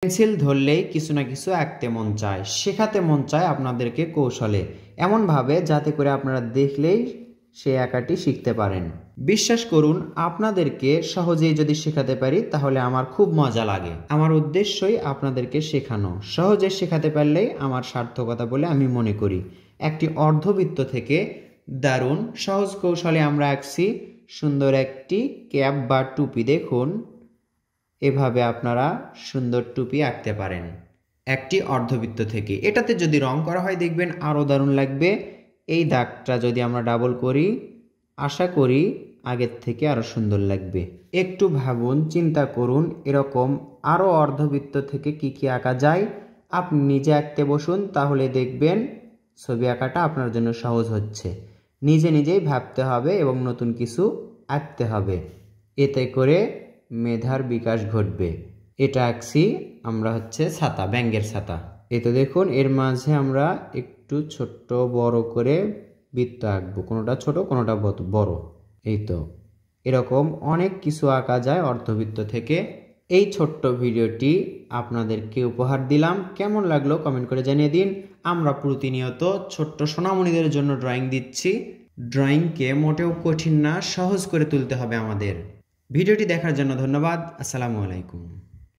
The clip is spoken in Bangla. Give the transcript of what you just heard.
পেন্সিল ধরলেই কিছু না কিছু আঁকতে মন চায়, শেখাতে মন চায় আপনাদেরকে কৌশলে, এমনভাবে যাতে করে আপনারা দেখলেই সেই আঁকাটি শিখতে পারেন। বিশ্বাস করুন, আপনাদেরকে সহজেই যদি শেখাতে পারি তাহলে আমার খুব মজা লাগে। আমার উদ্দেশ্যই আপনাদেরকে শেখানো, সহজে শেখাতে পারলেই আমার সার্থকতা বলে আমি মনে করি। একটি অর্ধবৃত্ত থেকে দারুণ সহজ কৌশলে আমরা আঁকছি সুন্দর একটি ক্যাপ বা টুপি। দেখুন, এভাবে আপনারা সুন্দর টুপি আঁকতে পারেন একটি অর্ধবৃত্ত থেকে। এটাতে যদি রং করা হয় দেখবেন আরও দারুণ লাগবে। এই দাগটা যদি আমরা ডাবল করি, আশা করি আগের থেকে আরও সুন্দর লাগবে। একটু ভাবুন, চিন্তা করুন, এরকম আরও অর্ধবৃত্ত থেকে কি কি আঁকা যায়। আপনি নিজে আঁকতে বসুন, তাহলে দেখবেন ছবি আঁকাটা আপনার জন্য সহজ হচ্ছে। নিজে নিজেই ভাবতে হবে এবং নতুন কিছু আঁকতে হবে, এতে করে মেধার বিকাশ ঘটবে। এটা আঁকছি আমরা ছাতা, ব্যাঙের ছাতা। এই তো দেখুন, এর মাঝে আমরা একটু ছোট্ট বড় করে বৃত্ত আঁকবো, কোনোটা ছোট কোনোটা বড়। এই তো এরকম অনেক কিছু আঁকা যায় অর্ধবৃত্ত থেকে। এই ছোট্ট ভিডিওটি আপনাদেরকে উপহার দিলাম। কেমন লাগলো কমেন্ট করে জানিয়ে দিন। আমরা প্রতিনিয়ত ছোট্ট সোনামণিদের জন্য ড্রয়িং দিচ্ছি। ড্রয়িংকে মোটেও কঠিন না, সহজ করে তুলতে হবে আমাদের। ভিডিওটি দেখার জন্য ধন্যবাদ। আসসালামু আলাইকুম।